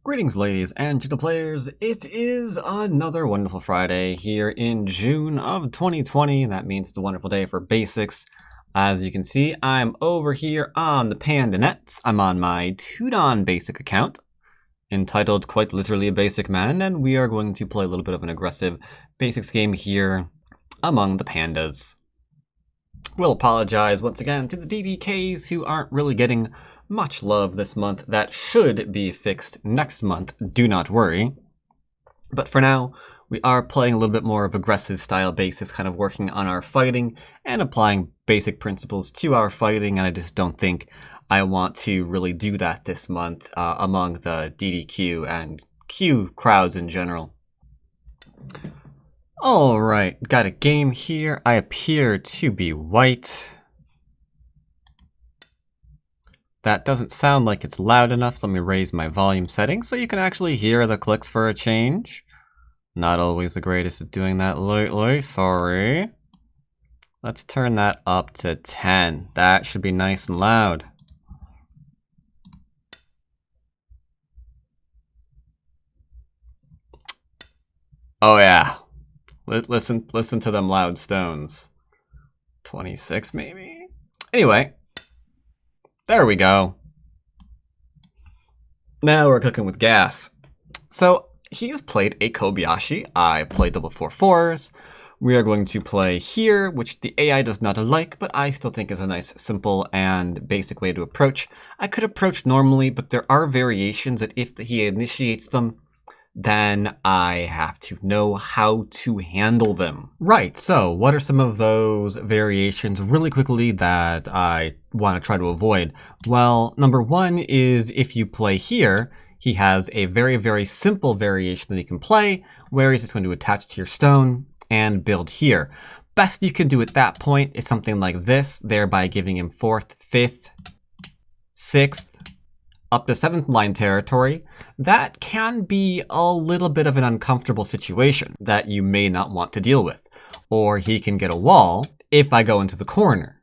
Greetings, ladies and gentle players. It is another wonderful Friday here in June of 2020. That means it's a wonderful day for basics. As you can see, I'm over here on the Panda nets. I'm on my Tudon basic account, entitled quite literally a basic man, and we are going to play a little bit of an aggressive basics game here among the pandas. We'll apologize once again to the DDKs who aren't really getting much love this month. That should be fixed next month, do not worry. But for now, we are playing a little bit more of aggressive style basics, kind of working on our fighting and applying basic principles to our fighting, and I just don't think I want to really do that this month among the DDQ and Q crowds in general. Alright, got a game here. I appear to be white. That doesn't sound like it's loud enough. Let me raise my volume settings so you can actually hear the clicks for a change. Not always the greatest at doing that lately, sorry. Let's turn that up to 10. That should be nice and loud. Oh yeah. Listen to them loud stones. 26 maybe? Anyway. There we go. Now we're cooking with gas. So he has played a Kobayashi. I played the before 4s. We are going to play here, which the AI does not like, but I still think is a nice, simple, and basic way to approach. I could approach normally, but there are variations that if he initiates them, then I have to know how to handle them. Right, so what are some of those variations really quickly that I want to try to avoid? Well, number one is if you play here, he has a very, very simple variation that he can play, where he's just going to attach to your stone and build here. Best you can do at that point is something like this, thereby giving him 4th, 5th, 6th, up to 7th line territory. That can be a little bit of an uncomfortable situation that you may not want to deal with. Or he can get a wall if I go into the corner.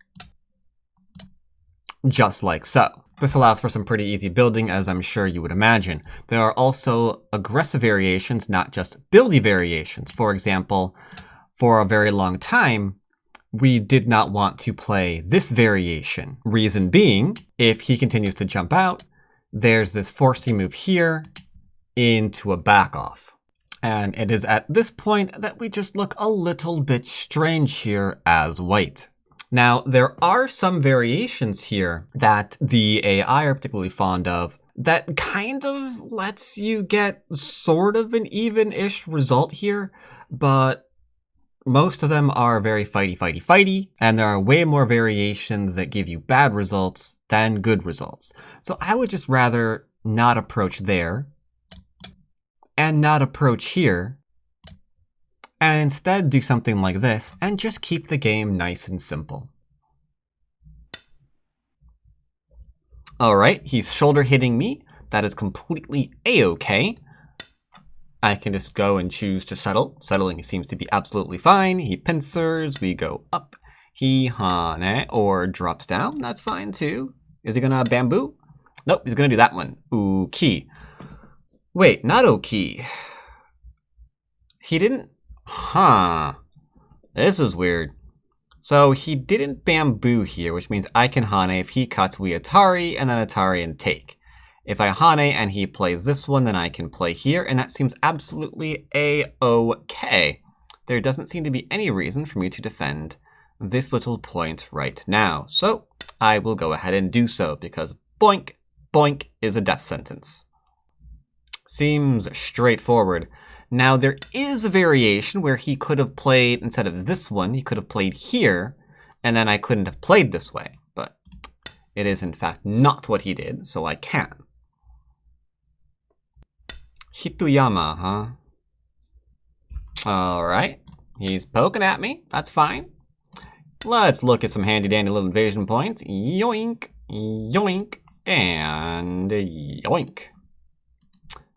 Just like so. This allows for some pretty easy building, as I'm sure you would imagine. There are also aggressive variations, not just buildy variations. For example, for a very long time, we did not want to play this variation. Reason being, if he continues to jump out, there's this forcing move here into a back off. And it is at this point that we just look a little bit strange here as white. Now, there are some variations here that the AI are particularly fond of that kind of lets you get sort of an even-ish result here, but most of them are very fighty, and there are way more variations that give you bad results than good results. So I would just rather not approach there, and not approach here, and instead do something like this, and just keep the game nice and simple. Alright, he's shoulder hitting me. That is completely a-okay. I can just go and choose to settle. Settling seems to be absolutely fine. He pincers, we go up. He hane, or drops down. That's fine too. Is he gonna bamboo? Nope, he's gonna do that one. Uki. Wait, not oki. He didn't... Huh. This is weird. So he didn't bamboo here, which means I can hane. If he cuts, we Atari, and then Atari and take. If I hane and he plays this one, then I can play here, and that seems absolutely a-okay. There doesn't seem to be any reason for me to defend this little point right now. So I will go ahead and do so, because boink, boink is a death sentence. Seems straightforward. Now there is a variation where he could have played, instead of this one, he could have played here, and then I couldn't have played this way. But it is in fact not what he did, so I can. Hituyama, huh? Alright. He's poking at me. That's fine. Let's look at some handy-dandy little invasion points. Yoink, yoink, and yoink.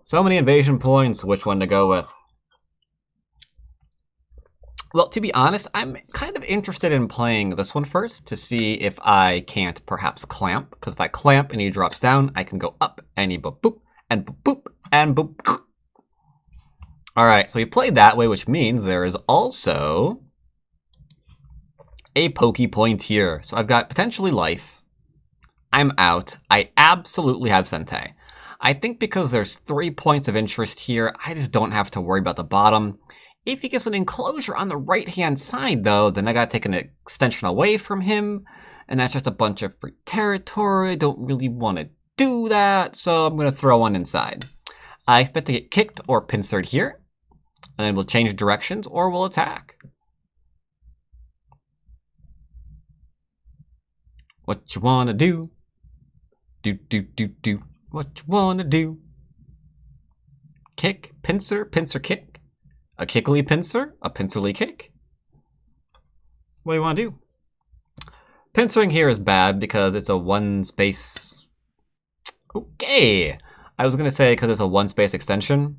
So many invasion points. Which one to go with? Well, to be honest, I'm kind of interested in playing this one first to see if I can't perhaps clamp. Because if I clamp and he drops down, I can go up and he boop, boop, and boop, boop. and boop. Alright, so he played that way, which means there is also a pokey point here. So I've got potentially life. I'm out. I absolutely have Sentei. I think because there's 3 points of interest here, I just don't have to worry about the bottom. If he gets an enclosure on the right-hand side, though, then I gotta take an extension away from him, and that's just a bunch of free territory. I don't really want to do that, so I'm gonna throw one inside. I expect to get kicked or pincered here, and then we'll change directions or we'll attack. What you wanna do? Do. What you wanna do? Kick, pincer, kick. A kickly pincer, a pincerly kick. What do you want to do? Pincering here is bad because it's a one space. Okay. I was going to say because it's a one space extension.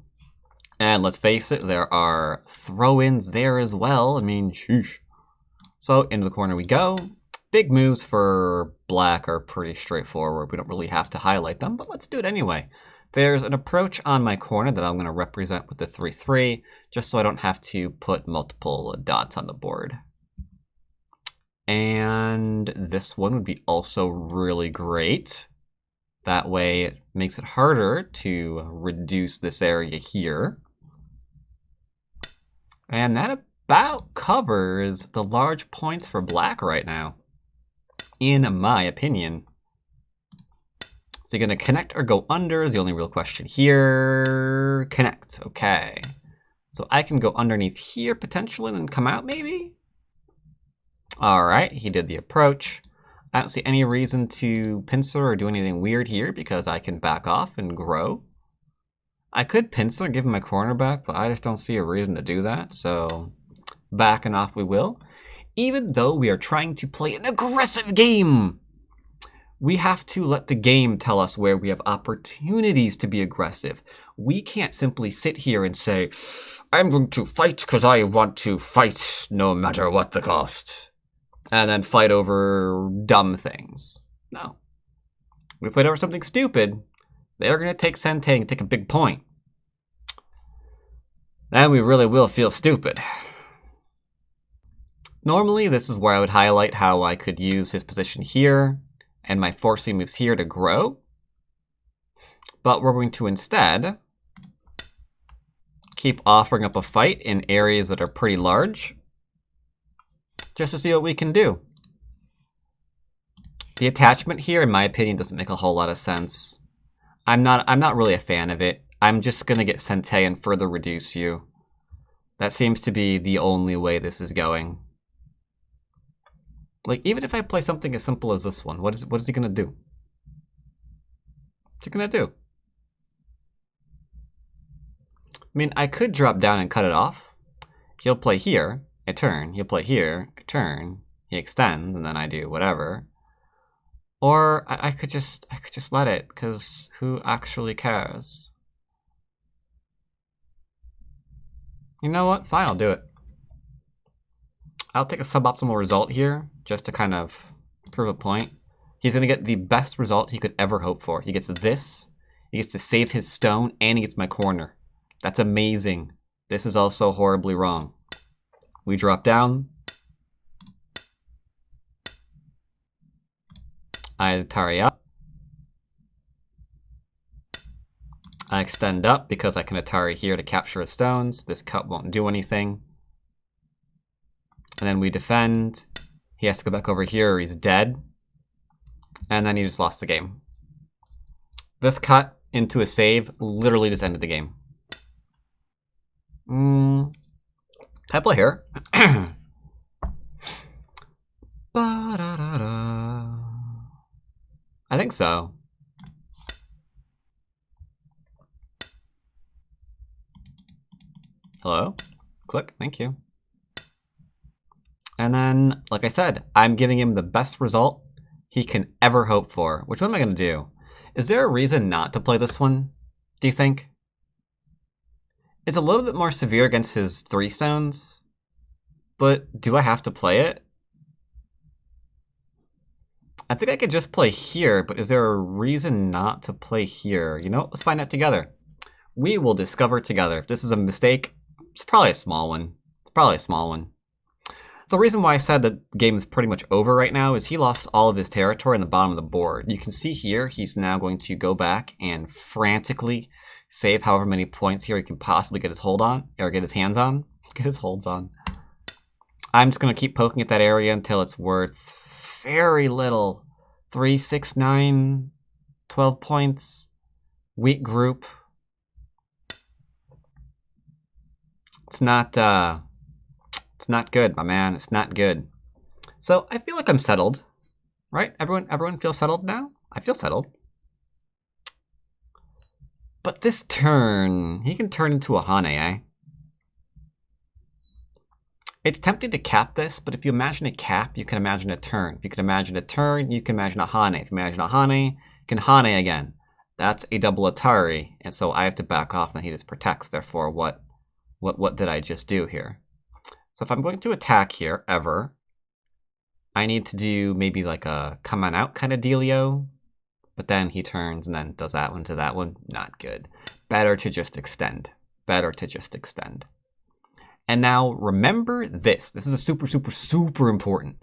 And let's face it, there are throw-ins there as well. I mean, sheesh. So into the corner we go. Big moves for black are pretty straightforward. We don't really have to highlight them, but let's do it anyway. There's an approach on my corner that I'm going to represent with the 3-3, just so I don't have to put multiple dots on the board. And this one would be also really great. That way it makes it harder to reduce this area here. And that about covers the large points for black right now, in my opinion. So you're going to connect or go under is the only real question here. Connect, okay. So I can go underneath here potentially and come out maybe? All right, he did the approach. I don't see any reason to pincer or do anything weird here because I can back off and grow. I could pincer and give him my corner back, but I just don't see a reason to do that. So backing off we will. Even though we are trying to play an aggressive game, we have to let the game tell us where we have opportunities to be aggressive. We can't simply sit here and say, I'm going to fight because I want to fight no matter what the cost. And then fight over dumb things. No. We fight over something stupid. They're going to take Sentei and take a big point. Then we really will feel stupid. Normally, this is where I would highlight how I could use his position here and my forcing moves here to grow. But we're going to instead keep offering up a fight in areas that are pretty large, just to see what we can do. The attachment here, in my opinion, doesn't make a whole lot of sense. I'm not really a fan of it. I'm just gonna get Sentei and further reduce you. That seems to be the only way this is going. Like, even if I play something as simple as this one, what is he gonna do? What's he gonna do? I mean, I could drop down and cut it off. He'll play here, I turn. He'll play here, I turn. He extends, and then I do whatever. Or I could just let it, because who actually cares? You know what? Fine, I'll do it. I'll take a suboptimal result here, just to kind of prove a point. He's going to get the best result he could ever hope for. He gets this, he gets to save his stone, and he gets my corner. That's amazing. This is also horribly wrong. We drop down. I Atari up. I extend up because I can Atari here to capture his stones. This cut won't do anything. And then we defend. He has to go back over here or he's dead. And then he just lost the game. This cut into a save literally just ended the game. Can I play here? I think so. Hello? Click, thank you. And then, like I said, I'm giving him the best result he can ever hope for. Which one am I going to do? Is there a reason not to play this one, do you think? It's a little bit more severe against his 3 stones, but do I have to play it? I think I could just play here, but is there a reason not to play here? You know, let's find out together. We will discover together. If this is a mistake, it's probably a small one. It's probably a small one. So the reason why I said that the game is pretty much over right now is he lost all of his territory on the bottom of the board. You can see here he's now going to go back and frantically save however many points here he can possibly get his hold on, or get his hands on. Get his holds on. I'm just going to keep poking at that area until it's worth very little. 3, 6, 9, 12 points. Weak group. It's not good, my man. It's not good. So I feel like I'm settled, right? Everyone feels settled now? I feel settled. But this turn, he can turn into a Hane, eh? It's tempting to cap this, but if you imagine a cap, you can imagine a turn. If you can imagine a turn, you can imagine a Hane. If you imagine a Hane, you can Hane again. That's a double Atari, and so I have to back off, and he just protects. Therefore, what did I just do here? So if I'm going to attack here, ever, I need to do maybe like a come on out kind of dealio. But then he turns and then does that one to that one. Not good. Better to just extend. Better to just extend. And now remember this. This is a super, super, super important.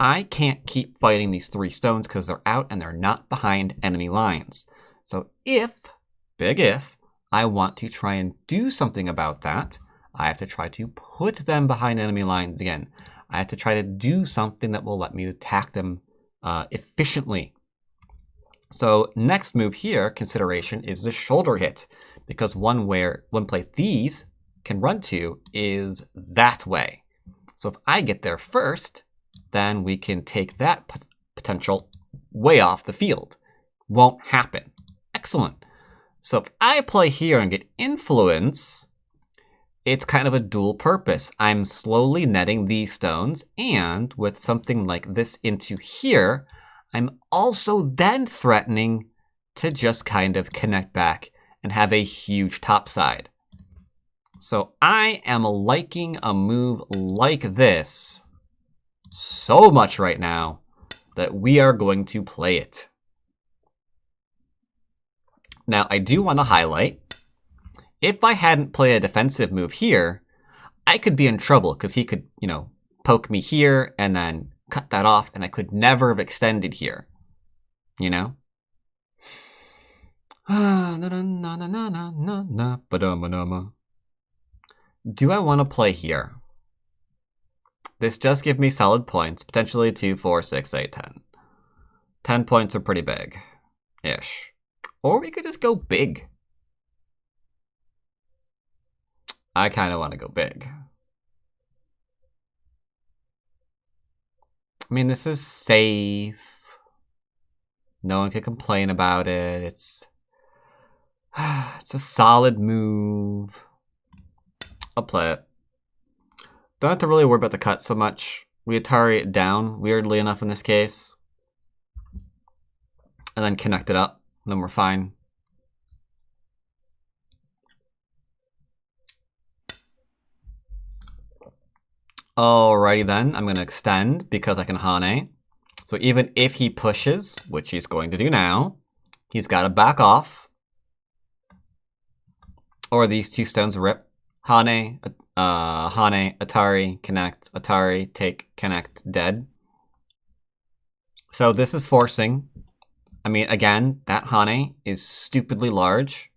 I can't keep fighting these 3 stones because they're out and they're not behind enemy lines. So if, big if, I want to try and do something about that, I have to try to put them behind enemy lines again. I have to try to do something that will let me attack them efficiently. So next move here, consideration, is the shoulder hit. Because one place these can run to is that way. So if I get there first, then we can take that potential way off the field. Won't happen. Excellent. So if I play here and get influence, it's kind of a dual purpose. I'm slowly netting these stones, and with something like this into here, I'm also then threatening to just kind of connect back and have a huge top side. So I am liking a move like this so much right now that we are going to play it. Now, I do want to highlight, if I hadn't played a defensive move here, I could be in trouble because he could, poke me here and then cut that off, and I could never have extended here. Do I want to play here? This just gives me solid points, potentially 2, 4, 6, 8, 10. 10 points are pretty big-ish. Or we could just go big. I kind of want to go big. I mean, this is safe. No one can complain about it. It's a solid move. I'll play it. Don't have to really worry about the cut so much. We Atari it down, weirdly enough in this case. And then connect it up. And then we're fine. Alrighty then, I'm going to extend because I can Hane. So even if he pushes, which he's going to do now, he's got to back off. Or these 2 stones rip. Hane, Atari, connect, Atari, take, connect, dead. So this is forcing. I mean, again, that Hane is stupidly large.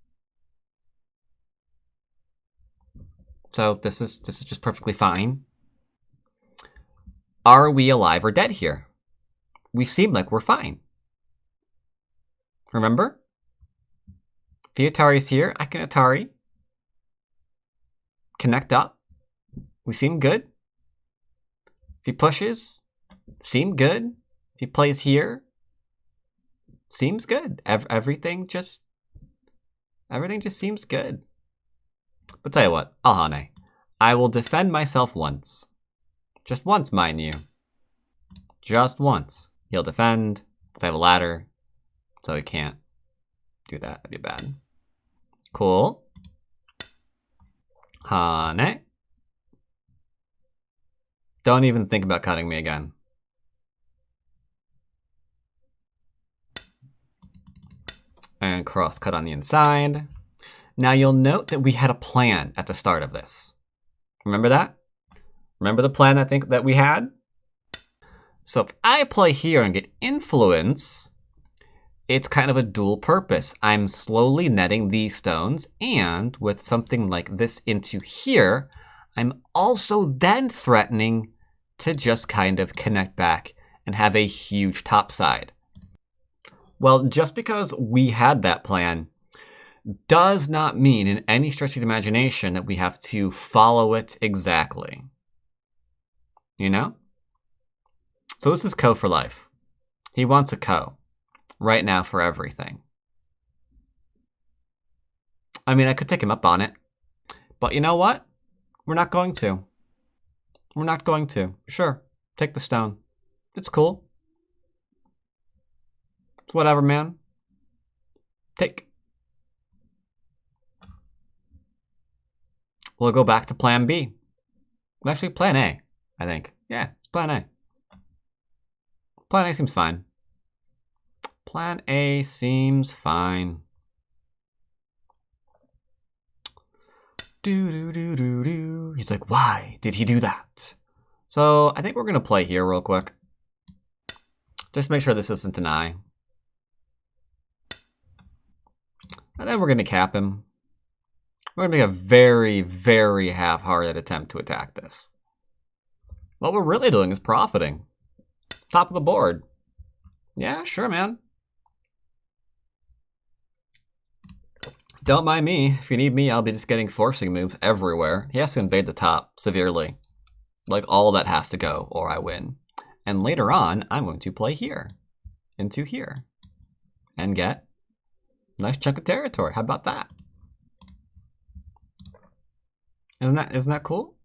So this is just perfectly fine. Are we alive or dead here? We seem like we're fine. Remember? If the Atari's here, I can Atari. Connect up. We seem good. If he pushes, seem good. If he plays here, seems good. Everything just seems good. But tell you what, I'll Hane. I will defend myself once. Just once, mind you. Just once. He'll defend, because I have a ladder, so he can't do that. That'd be bad. Cool. Hane. Don't even think about cutting me again. And cross cut on the inside. Now you'll note that we had a plan at the start of this. Remember that? Remember the plan that we had? So if I play here and get influence, it's kind of a dual purpose. I'm slowly netting these stones, and with something like this into here, I'm also then threatening to just kind of connect back and have a huge top side. Well, just because we had that plan does not mean in any stretch of the imagination that we have to follow it exactly. You know? So this is Ko for life. He wants a Ko. Right now for everything. I mean, I could take him up on it. But you know what? We're not going to. We're not going to. Sure. Take the stone. It's cool. It's whatever, man. Take. We'll go back to plan B. Actually, plan A, I think. Yeah, it's plan A. Plan A seems fine. Plan A seems fine. Do. He's like, why did he do that? So I think we're going to play here real quick. Just make sure this isn't an I. And then we're going to cap him. We're going to make a very, very half-hearted attempt to attack this. What we're really doing is profiting. Top of the board. Yeah, sure, man. Don't mind me. If you need me, I'll be just getting forcing moves everywhere. He has to invade the top severely. Like, all of that has to go, or I win. And later on, I'm going to play here. Into here. And get a nice chunk of territory. How about that? Isn't that cool?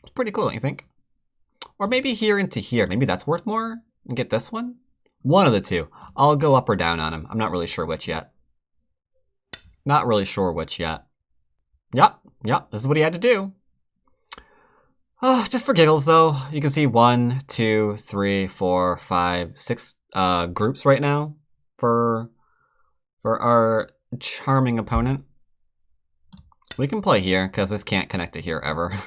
It's pretty cool, don't you think? Or maybe here into here. Maybe that's worth more? And get this one? One of the two. I'll go up or down on him. I'm not really sure which yet. Not really sure which yet. Yep, this is what he had to do. Oh, just for giggles though, you can see 1, 2, 3, 4, 5, 6 groups right now for our charming opponent. We can play here because this can't connect to here ever.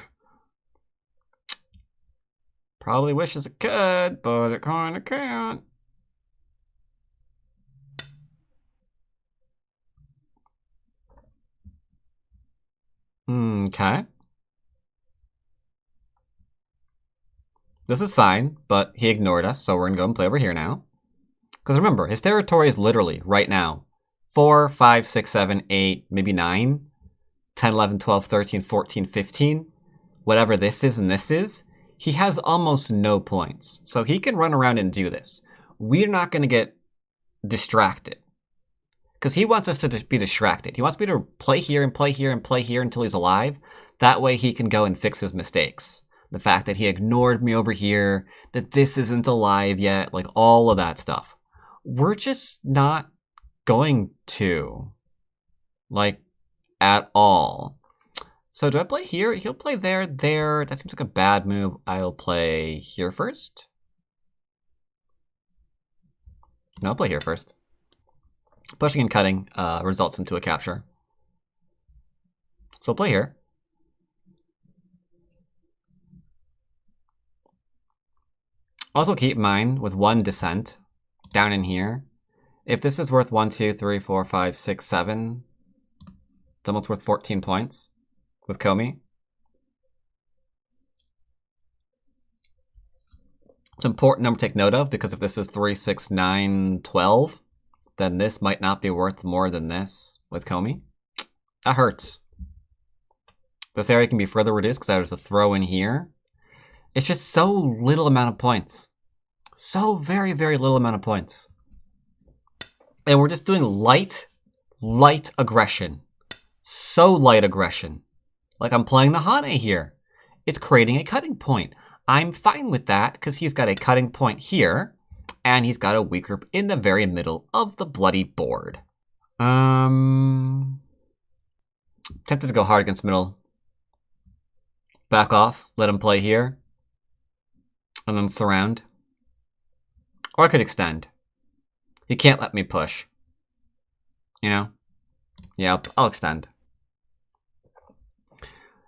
Probably wishes it could, but it kinda can't. Okay. This is fine, but he ignored us, so we're gonna go and play over here now. Because remember, his territory is literally, right now, 4, 5, 6, 7, 8, maybe 9, 10, 11, 12, 13, 14, 15. Whatever this is and this is, he has almost no points. So he can run around and do this. We're not gonna get distracted. Because he wants us to be distracted. He wants me to play here and play here and play here until he's alive. That way he can go and fix his mistakes. The fact that he ignored me over here, that this isn't alive yet, like all of that stuff. We're just not going to. Like, at all. So do I play here? He'll play there, there. That seems like a bad move. I'll play here first. No, I'll play here first. Pushing and cutting results into a capture. So I'll play here. Also keep in mind, with 1 descent down in here, if this is worth 1, 2, 3, 4, 5, 6, 7, it's almost worth 14 points with Komi. It's an important number to take note of, because if this is 3, 6, 9, 12, then this might not be worth more than this with Komi. That hurts. This area can be further reduced because there's a throw in here. It's just so little amount of points. So very, very little amount of points. And we're just doing light aggression. So light aggression. Like I'm playing the Hane here. It's creating a cutting point. I'm fine with that because he's got a cutting point here. And he's got a weak group in the very middle of the bloody board. Tempted to go hard against middle. Back off. Let him play here. And then surround. Or I could extend. He can't let me push. You know? Yep, I'll extend.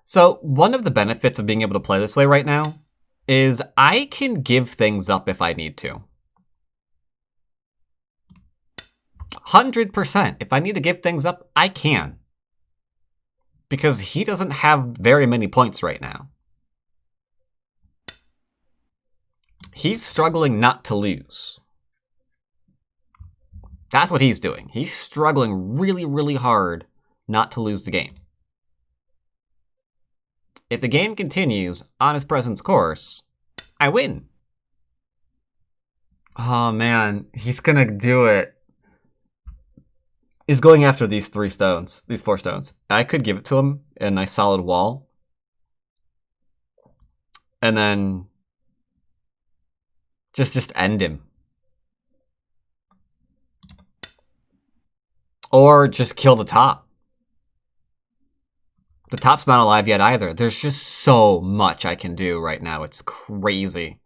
So, one of the benefits of being able to play this way right now is I can give things up if I need to. 100%. If I need to give things up, I can. Because he doesn't have very many points right now. He's struggling not to lose. That's what he's doing. He's struggling really, really hard not to lose the game. If the game continues on its present course, I win. Oh man, he's gonna do it. He's going after these 4 stones. I could give it to him in a nice solid wall. And then just end him. Or just kill the top. The top's not alive yet either. There's just so much I can do right now. It's crazy.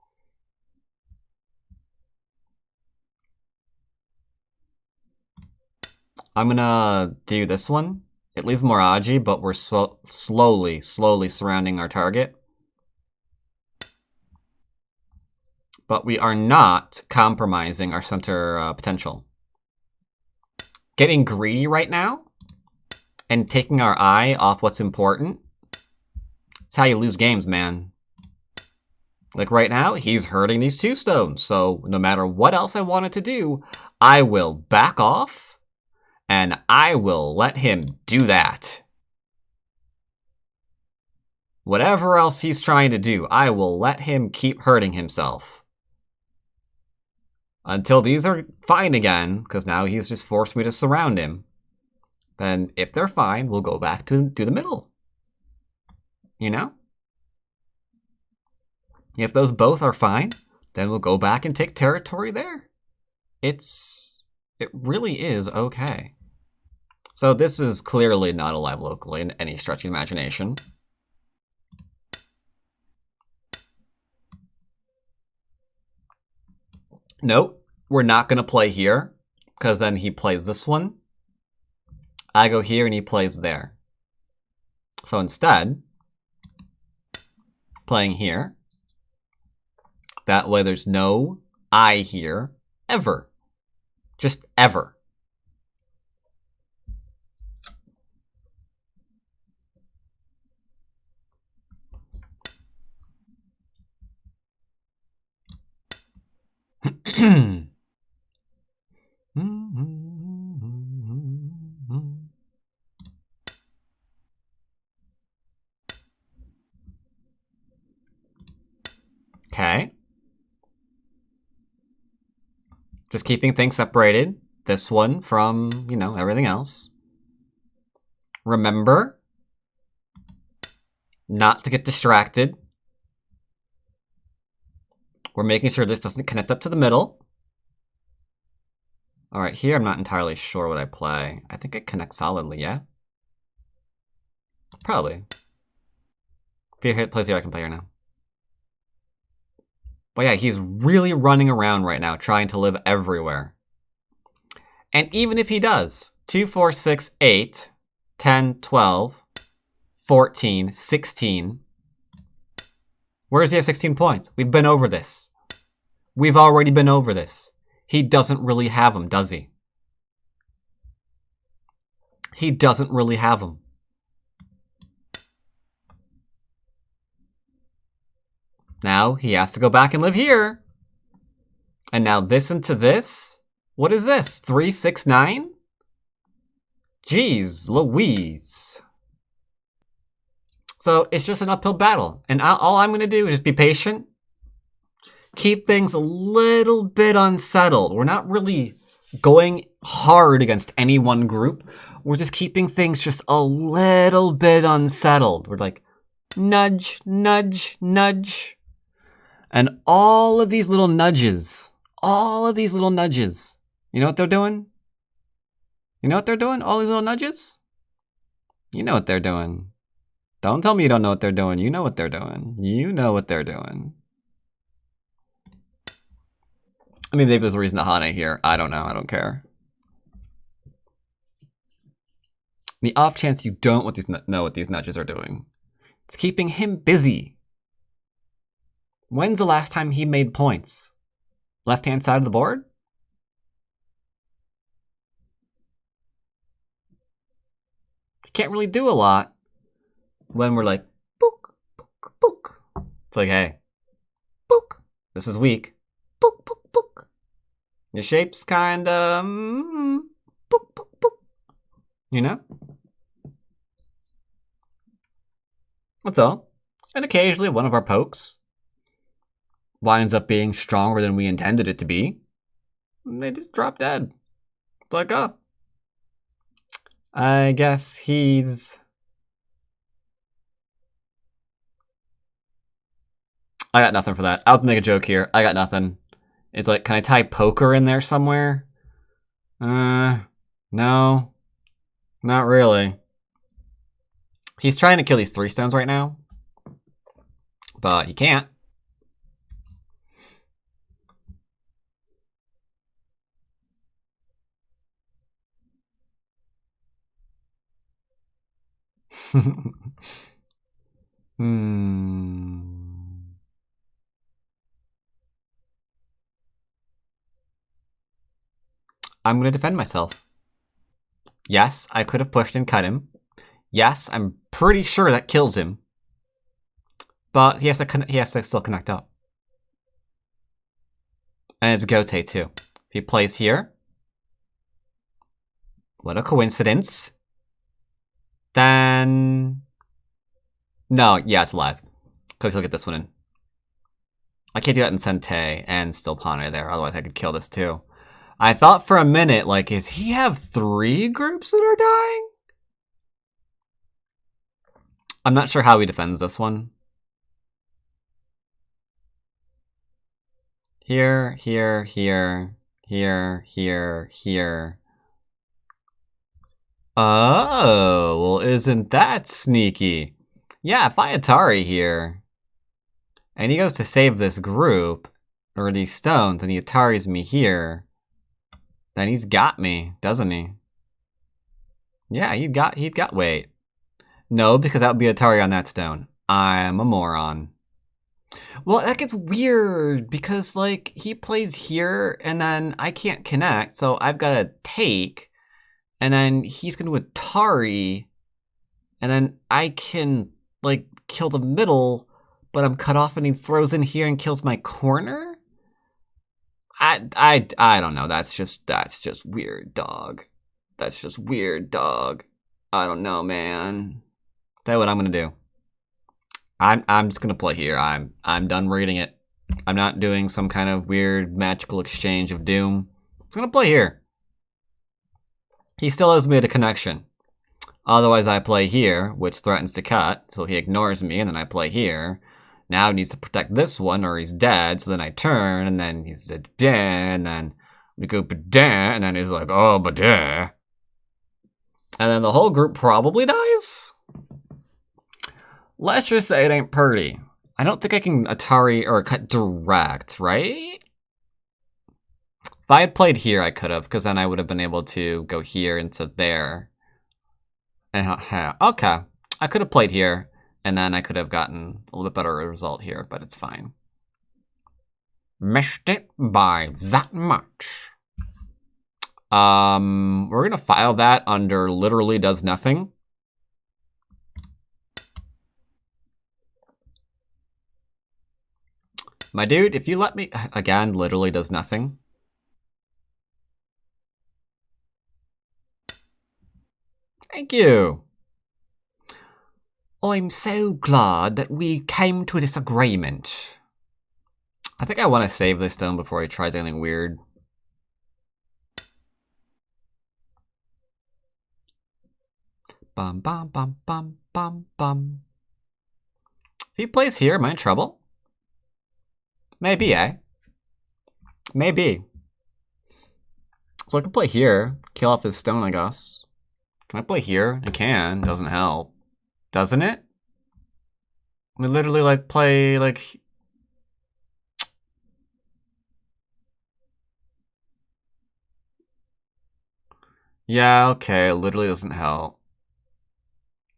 I'm gonna do this one. It leaves more Aji, but we're slowly surrounding our target. But we are not compromising our center potential. Getting greedy right now and taking our eye off what's important. It's how you lose games, man. Like right now, he's hurting these 2 stones. So no matter what else I wanted to do, I will back off and I will let him do that. Whatever else he's trying to do, I will let him keep hurting himself. Until these are fine again, because now he's just forced me to surround him. Then if they're fine, we'll go back to the middle. You know? If those both are fine, then we'll go back and take territory there. It really is okay. So this is clearly not alive locally in any stretch of imagination. Nope, we're not going to play here, because then he plays this one. I go here and he plays there. So instead, playing here. That way there's no I here, ever. Just ever. Okay. Just keeping things separated. This one from, you know, everything else. Remember not to get distracted. We're making sure this doesn't connect up to the middle. All right, here I'm not entirely sure what I play. I think it connects solidly, yeah? Probably. If he plays here, I can play here now. But yeah, he's really running around right now, trying to live everywhere. And even if he does, 2, 4, 6, 8, 10, 12, 14, 16. Where does he have 16 points? We've been over this. We've already been over this. He doesn't really have them, does he? He doesn't really have them. Now he has to go back and live here. And now this into this? What is this? 3, 6, 9? Jeez Louise. So it's just an uphill battle. And all I'm going to do is just be patient. Keep things a little bit unsettled. We're not really going hard against any one group. We're just keeping things just a little bit unsettled. We're like, nudge, nudge, nudge. And all of these little nudges, you know what they're doing? You know what they're doing? All these little nudges? You know what they're doing. Don't tell me you don't know what they're doing. You know what they're doing. You know what they're doing. I mean, maybe there's a reason to Hane here. I don't know. I don't care. The off chance you don't know what these nudges are doing. It's keeping him busy. When's the last time he made points? Left-hand side of the board? He can't really do a lot when we're like, book, book, book. It's like, hey, book, this is weak. Book, book, book. Your shape's kinda, book, book, book. You know? That's all. And occasionally one of our pokes winds up being stronger than we intended it to be. And they just drop dead. It's like, oh. I guess he's... I got nothing for that. I was gonna make a joke here. I got nothing. It's like, can I tie poker in there somewhere? No. Not really. He's trying to kill these 3 stones right now. But he can't. I'm going to defend myself. Yes, I could have pushed and cut him. Yes, I'm pretty sure that kills him. But he has to still connect up. And it's Gote too. If he plays here. What a coincidence. Then... No, yeah, it's alive. Because he'll get this one in. I can't do that in Sente and still Panda there. Otherwise I could kill this too. I thought for a minute, like, does he have 3 groups that are dying? I'm not sure how he defends this one. Here, here, here, here, here, here. Oh, well, isn't that sneaky? Yeah, if I Atari here, and he goes to save this group, or these stones, and he Ataris me here, then he's got me, doesn't he? Yeah, he'd got, wait. No, because that would be Atari on that stone. I'm a moron. Well, that gets weird, because, like, he plays here, and then I can't connect, so I've got to take, and then he's going to Atari, and then I can, like, kill the middle, but I'm cut off, and he throws in here and kills my corner? I don't know. That's just weird, dog. That's just weird, dog. I don't know, man. Tell you what I'm gonna do. I'm just gonna play here. I'm done reading it. I'm not doing some kind of weird magical exchange of doom. I'm gonna play here. He still owes me a connection. Otherwise, I play here, which threatens to cut, so he ignores me, and then I play here. Now he needs to protect this one or he's dead, so then I turn, and then he's dead, and then we go ba-da, and then he's like, oh, ba-da. And then the whole group probably dies? Let's just say it ain't pretty. I don't think I can Atari or cut direct, right? If I had played here, I could have, because then I would have been able to go here into there. Okay, I could have played here. And then I could have gotten a little bit better result here, but it's fine. Missed it by that much. We're gonna file that under literally does nothing. My dude, if you let me, again, literally does nothing. Thank you. I'm so glad that we came to this agreement. I think I want to save this stone before he tries anything weird. Bum, bum, bum, bum, bum, bum. If he plays here, am I in trouble? Maybe, eh? Maybe. So I can play here, kill off his stone, I guess. Can I play here? I can, doesn't help. Doesn't it? We literally, like, play, like... Yeah, okay, it literally doesn't help.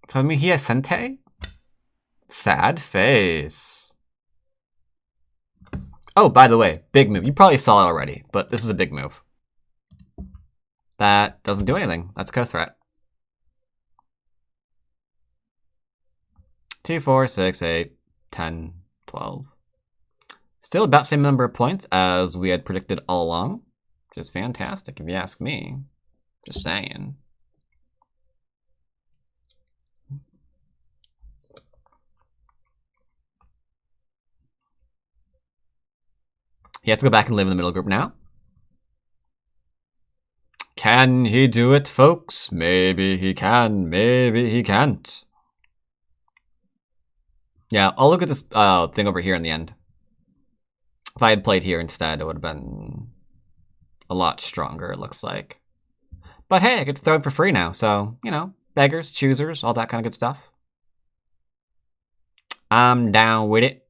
Tell me he has Sente? Sad face. Oh, by the way, big move. You probably saw it already, but this is a big move. That doesn't do anything. That's cut a threat. 2, 4, 6, 8, 10, 12. Still about the same number of points as we had predicted all along. Which is fantastic if you ask me. Just saying. He has to go back and live in the middle group now. Can he do it, folks? Maybe he can, maybe he can't. Yeah, I'll look at this thing over here in the end. If I had played here instead, it would have been a lot stronger, it looks like. But hey, I get to throw it for free now, so, you know, beggars, choosers, all that kind of good stuff. I'm down with it.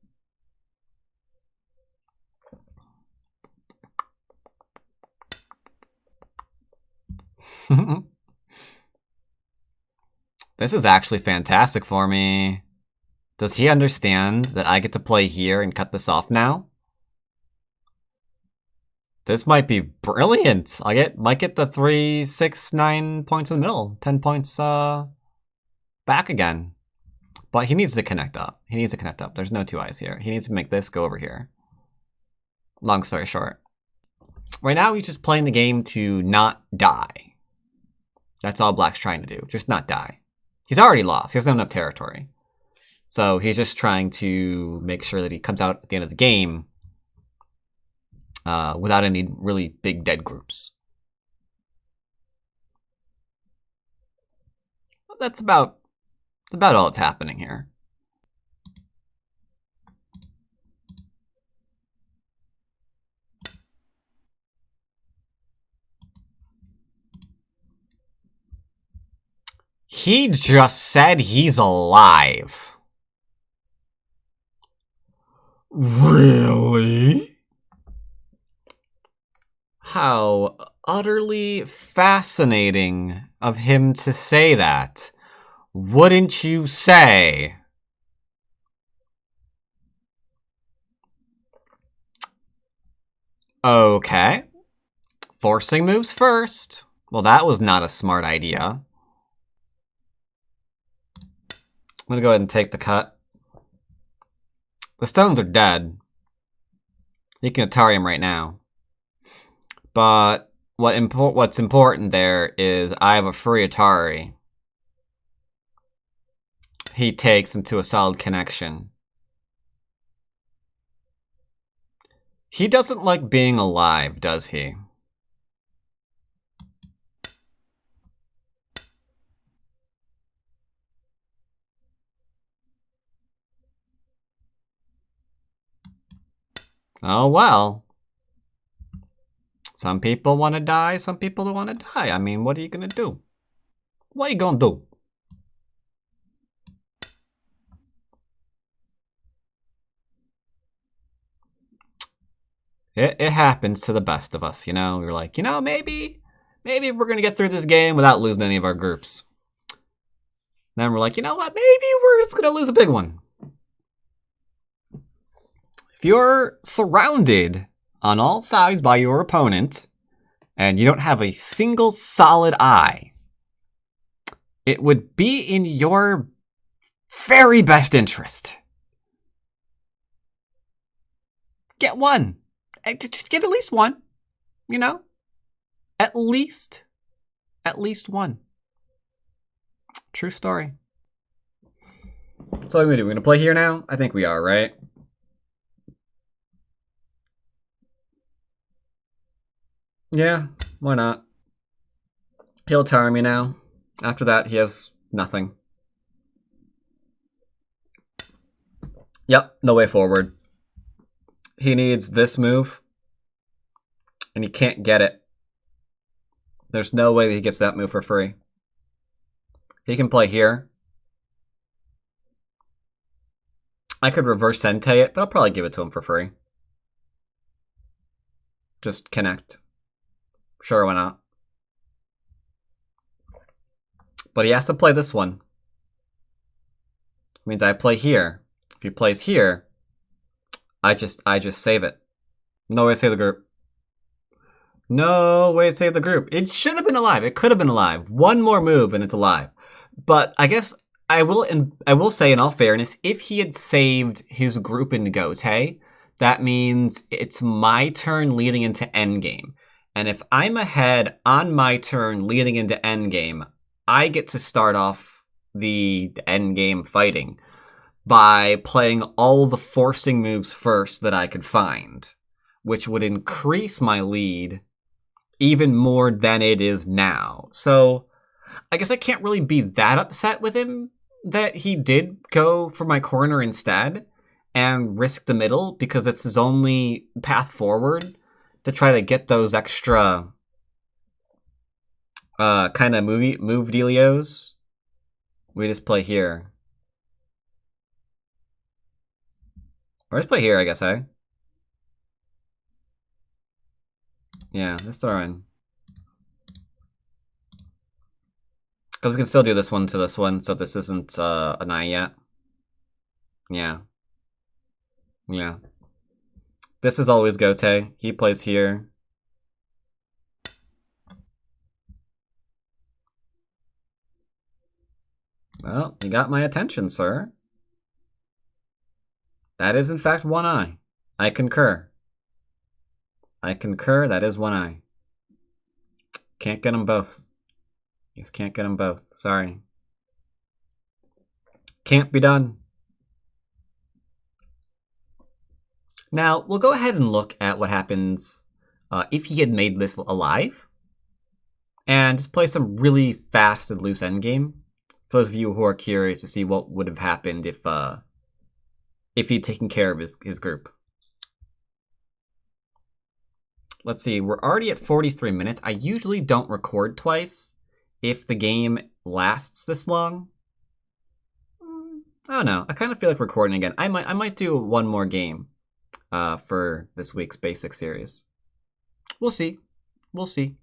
This is actually fantastic for me. Does he understand that I get to play here and cut this off now? This might be brilliant. Might get the 3, 6, 9 points in the middle. 10 points back again. But he needs to connect up. He needs to connect up. There's no 2 eyes here. He needs to make this go over here. Long story short. Right now he's just playing the game to not die. That's all Black's trying to do. Just not die. He's already lost. He doesn't have enough territory. So he's just trying to make sure that he comes out at the end of the game without any really big dead groups. That's about all that's happening here. He just said he's alive. Really? How utterly fascinating of him to say that. Wouldn't you say? Okay. Forcing moves first. Well, that was not a smart idea. I'm going to go ahead and take the cut. The stones are dead. You can Atari him right now. But what's important there is I have a free Atari. He takes into a solid connection. He doesn't like being alive, does he? Oh well. Some people want to die, some people don't want to die. I mean, what are you going to do? What are you going to do? It happens to the best of us, you know? We're like, you know, maybe we're going to get through this game without losing any of our groups. Then we're like, you know what? Maybe we're just going to lose a big one. If you're surrounded on all sides by your opponent, and you don't have a single solid eye, it would be in your very best interest. Get one. Just get at least one. You know? At least one. True story. So what are we going to do? We're going to play here now? I think we are, right? Yeah, why not? He'll tire me now. After that, he has nothing. Yep, no way forward. He needs this move, and he can't get it. There's no way that he gets that move for free. He can play here. I could reverse Sente it, but I'll probably give it to him for free. Just connect. Sure, why not? But he has to play this one. Means I play here. If he plays here, I just save it. No way to save the group. No way to save the group. It should have been alive. It could have been alive. One more move and it's alive. But I guess I will say in all fairness, if he had saved his group in Gote, that means it's my turn leading into endgame. And if I'm ahead on my turn leading into endgame, I get to start off the endgame fighting by playing all the forcing moves first that I could find, which would increase my lead even more than it is now. So I guess I can't really be that upset with him that he did go for my corner instead and risk the middle, because it's his only path forward to try to get those extra kind of move dealios. We just play here. Or just play here, I guess, eh? Yeah, let's throw in. Because we can still do this one to this one, so this isn't an eye yet. Yeah. Yeah. This is always Gote. He plays here. Well, you got my attention, sir. That is, in fact, one eye. I concur. I concur, that is one eye. Can't get them both. Just can't get them both. Sorry. Can't be done. Now, we'll go ahead and look at what happens if he had made this alive. And just play some really fast and loose endgame. For those of you who are curious to see what would have happened if he'd taken care of his group. Let's see, we're already at 43 minutes. I usually don't record twice if the game lasts this long. I don't know. I kind of feel like recording again. I might do one more game for this week's basic series. We'll see. We'll see.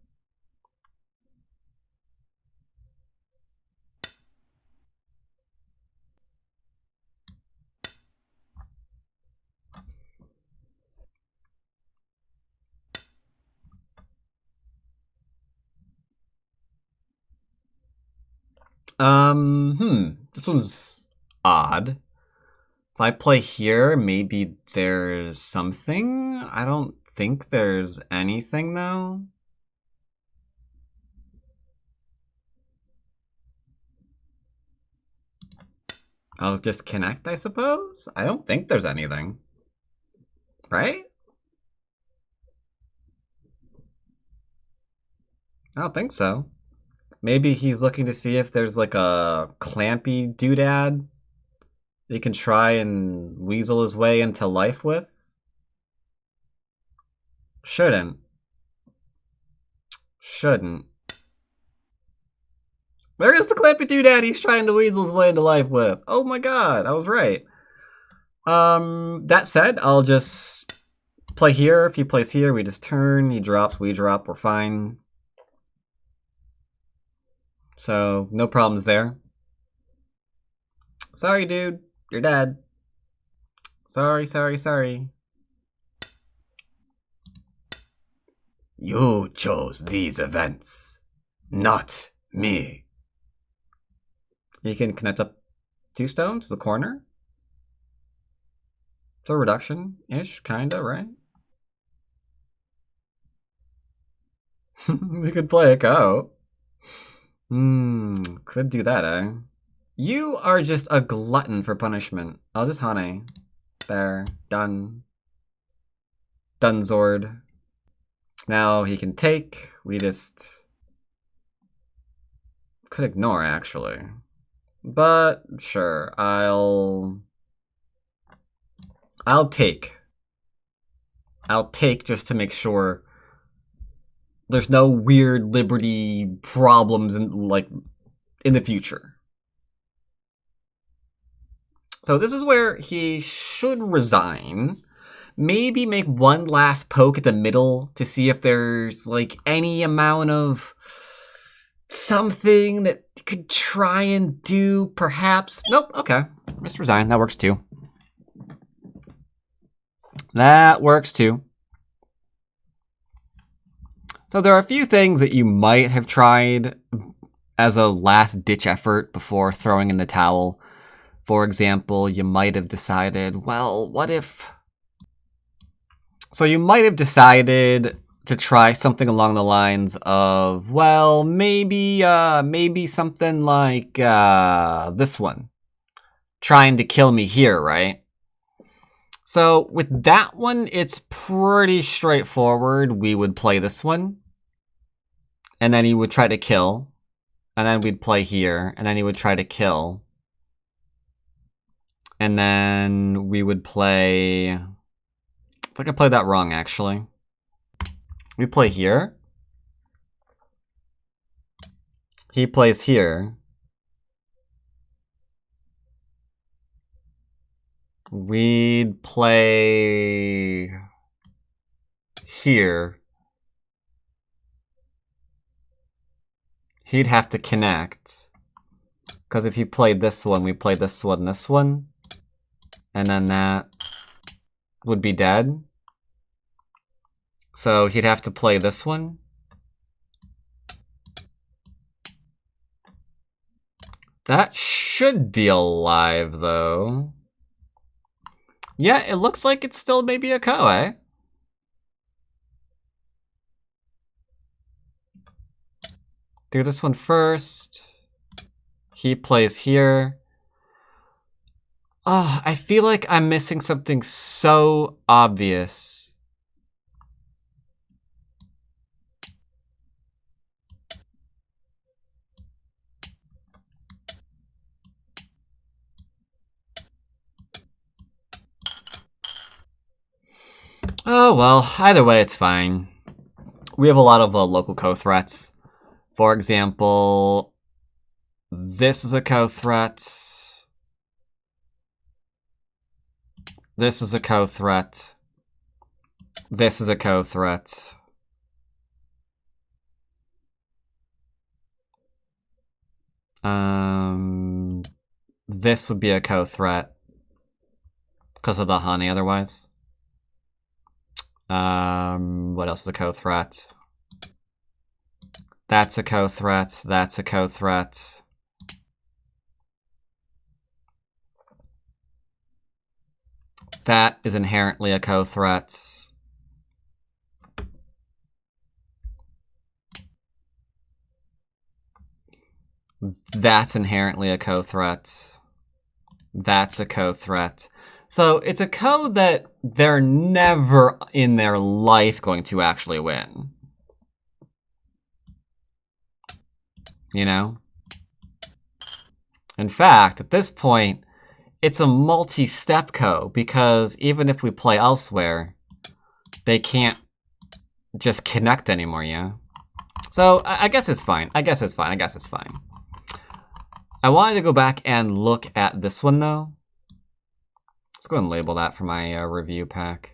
This one's odd. If I play here, maybe there's something? I don't think there's anything, though. I'll disconnect, I suppose? I don't think there's anything. Right? I don't think so. Maybe he's looking to see if there's like a clampy doodad he can try and weasel his way into life with. Shouldn't. There is the clampy doodad he's trying to weasel his way into life with. Oh my god, I was right. That said, I'll just play here. If he plays here, we just turn. He drops, we drop, we're fine. So, no problems there. Sorry, dude. You're dead. Sorry. You chose these events, not me. You can connect up 2 stones to the corner. It's a reduction-ish, kinda, right? We could play a go. Could do that, eh? You are just a glutton for punishment. I'll just Hane. There. Done. Done, Zord. Now he can take. We just could ignore, actually. But sure, I'll take. I'll take just to make sure there's no weird Liberty problems in the future. So this is where he should resign. Maybe make one last poke at the middle to see if there's like any amount of something that could try and do, perhaps. Nope, okay. Just resign. That works too. That works too. So there are a few things that you might have tried as a last-ditch effort before throwing in the towel. For example, you might have decided, well, what if... So you might have decided to try something along the lines of, well, maybe something like this one. Trying to kill me here, right? So with that one, it's pretty straightforward. We would play this one. And then he would try to kill. And then we'd play here. And then he would try to kill. And then we would play... I think I played that wrong, actually. We play here. He plays here. We'd play here. He'd have to connect. Because if he played this one, we play this one, this one. And then that would be dead. So he'd have to play this one. That should be alive, though. Yeah, it looks like it's still maybe a Ko, eh? Do this one first. He plays here. Oh, I feel like I'm missing something so obvious. Oh, well, either way, it's fine. We have a lot of local Ko threats. For example, this is a Ko threat. This is a Ko threat. This is a Ko threat. This would be a Ko threat. Because of the honey, otherwise. What else is a Ko threat? That's a Ko threat. That's a Ko threat. That is inherently a Ko threat. That's inherently a Ko threat. That's a Ko threat. So it's a Ko that they're never in their life going to actually win. You know? In fact, at this point, it's a multi-step Ko, because even if we play elsewhere, they can't just connect anymore, yeah? So I guess it's fine. I guess it's fine. I guess it's fine. I wanted to go back and look at this one, though. Let's go ahead and label that for my review pack.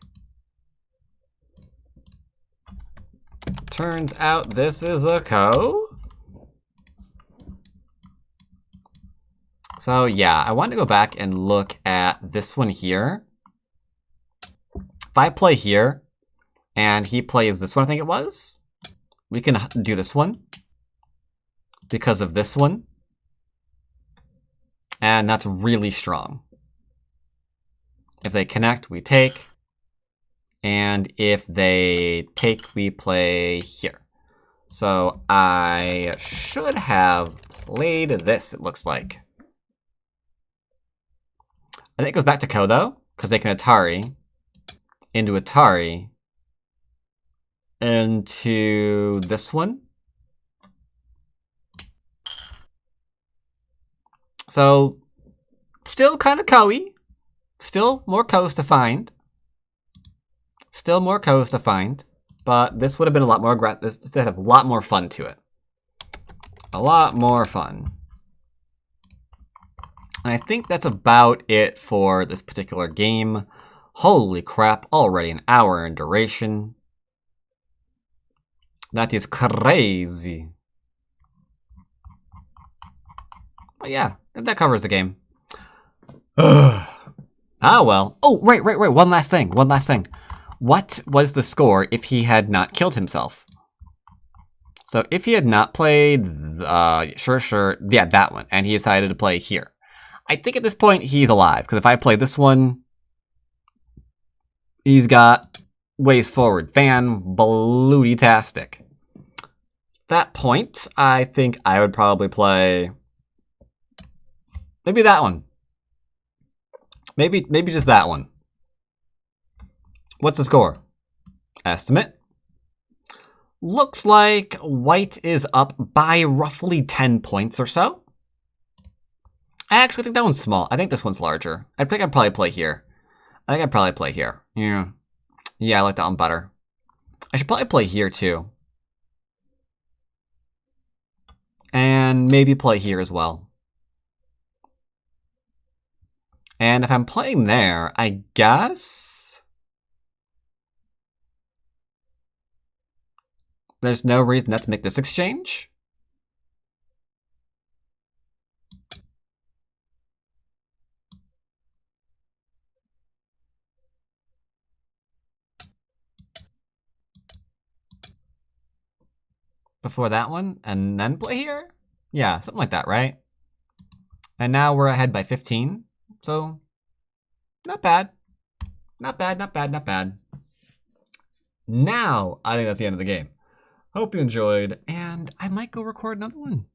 Turns out this is a Ko. So yeah, I wanted to go back and look at this one here. If I play here, and he plays this one, I think it was, we can do this one because of this one. And that's really strong. If they connect, we take. And if they take, we play here. So I should have played this, it looks like. I think it goes back to Ko, though, because they can Atari into Atari into this one. So, still kind of Ko-y. Still more Ko's to find. Still more Ko's to find. But this would have been a lot more aggressive. This would have a lot more fun to it. A lot more fun. And I think that's about it for this particular game. Holy crap, already an hour in duration. That is crazy. But yeah, that covers the game. Ah, well. Oh, right. One last thing. What was the score if he had not killed himself? So if he had not played, sure, yeah, that one, and he decided to play here. I think at this point he's alive, because if I play this one, he's got ways forward. Fan-blooty-tastic. That point, I think I would probably play maybe that one. Maybe just that one. What's the score? Estimate. Looks like white is up by roughly 10 points or so. I actually think that one's small. I think this one's larger. I think I'd probably play here. Yeah. Yeah, I like that one better. I should probably play here too. And maybe play here as well. And if I'm playing there, I guess there's no reason not to make this exchange. Before that one, and then play here? Yeah, something like that, right? And now we're ahead by 15, so not bad. Not bad. Now, I think that's the end of the game. Hope you enjoyed, and I might go record another one.